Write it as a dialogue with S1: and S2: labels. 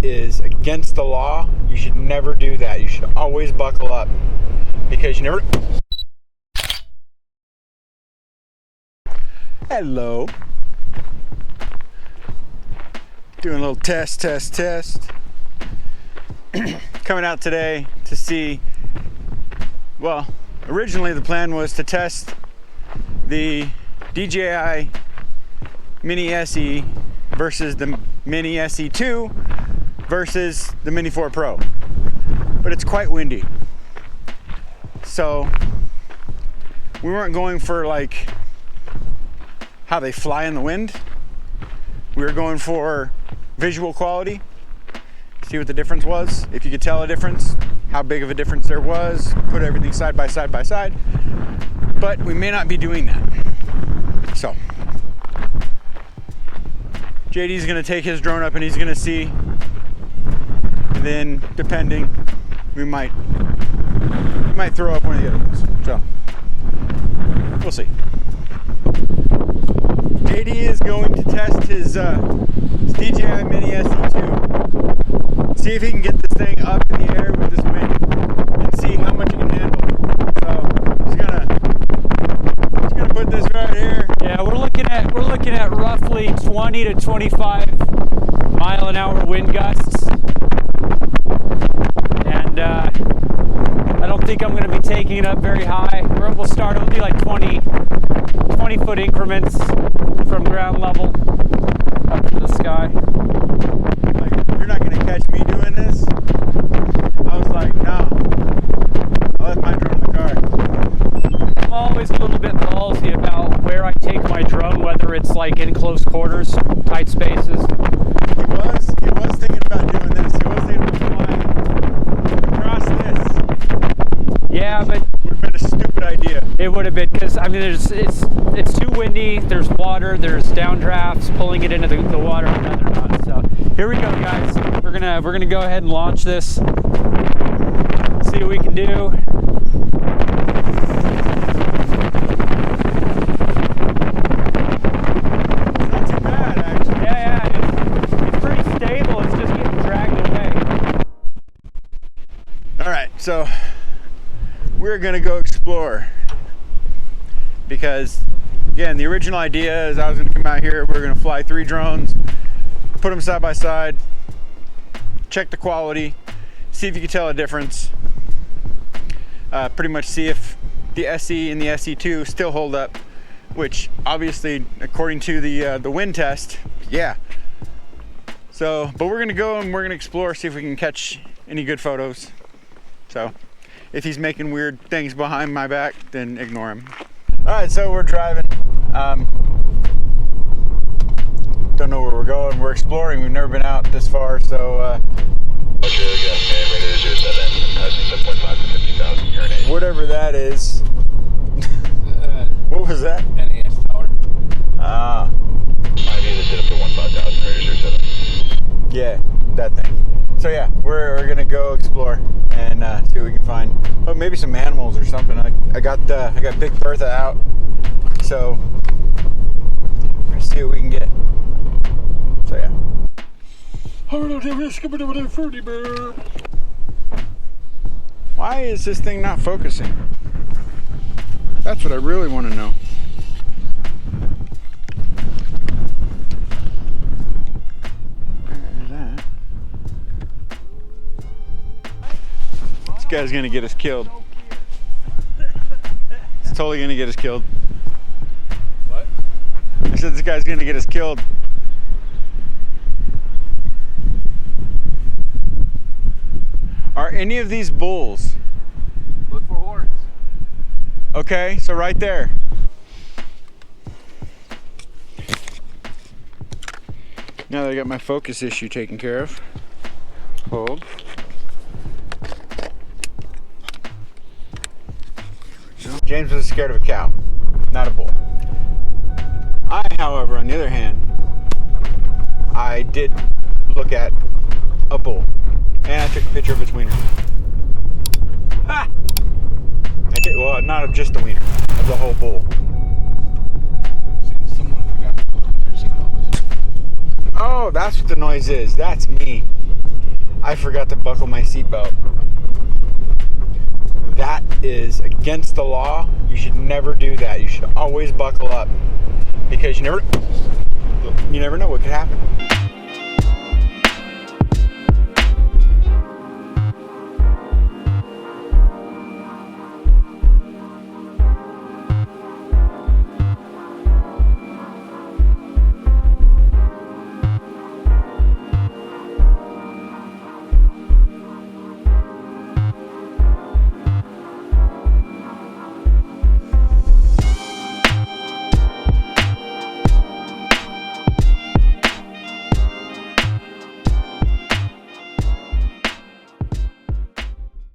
S1: is against the law. You should never do that. You should always buckle up because you never... Hello. Doing a little test. Coming out today to see, well, originally the plan was to test the DJI Mini SE versus the Mini SE2 versus the Mini 4 Pro. But it's quite windy. So we weren't going for like how they fly in the wind. We were going for visual quality, see what the difference was, if you could tell a difference, how big of a difference there was, put everything side by side, but we may not be doing that. So JD's gonna take his drone up and he's gonna see, and then depending, we might throw up one of the other ones. So we'll see. JD is going to test his DJI Mini SE2. See if he can get this thing up in the air with this wind and see how much it can handle. So he's gonna put this right here.
S2: Yeah, we're looking at roughly 20 to 25 mile an hour wind gusts. And I don't think I'm gonna be taking it up very high. We'll do like 20 foot increments from ground level up into the sky.
S1: Like, you're not gonna catch me doing this. I was like, no. I left my drone in the car.
S2: I'm always a little bit ballsy about where I take my drone, whether it's like in close quarters, tight spaces.
S1: He was thinking about doing this. He was thinking about flying across this.
S2: Yeah, but
S1: Would have been a stupid idea.
S2: it would have been, because I mean, it's too windy. There's water. There's downdrafts pulling it into the water. And they're not. So here we go, guys. We're gonna go ahead and launch this. See what we can do.
S1: Not too bad, actually.
S2: Yeah, it's pretty stable. It's just getting dragged away.
S1: All right, so we're gonna go explore because, again, the original idea is I was gonna come out here. We're gonna fly 3 drones, put them side by side, check the quality, see if you can tell a difference. Pretty much see if the SE and the SE2 still hold up, which obviously, according to the wind test, yeah. So, but we're gonna go and we're gonna explore, see if we can catch any good photos. So, if he's making weird things behind my back, then ignore him. All right, so we're driving. Don't know where we're going. We're exploring. We've never been out this far, so. Whatever that is. What was that?
S3: NAS tower.
S1: Ah.
S3: I need to sit up to 15,000 meters or 7.
S1: Yeah, that thing. So yeah, we're gonna go explore and see what we can find. Oh, maybe some animals or something. I got Big Bertha out, so we're gonna see what we can get. So yeah. Why is this thing not focusing? That's what I really want to know. Where is that? This guy's gonna get us killed. It's totally gonna get us killed.
S3: What?
S1: I said this guy's gonna get us killed. Are any of these bulls?
S3: Look for horns.
S1: Okay, so right there. Now that I got my focus issue taken care of. Hold. James was scared of a cow, not a bull. I, however, on the other hand, I did look at a bull. And I took a picture of its wiener. Ah! I did, well, not of just the wiener, of the whole bull.
S3: Someone forgot to put their seatbelt.
S1: Oh, that's what the noise is. That's me. I forgot to buckle my seatbelt. That is against the law. You should never do that. You should always buckle up because you never know what could happen.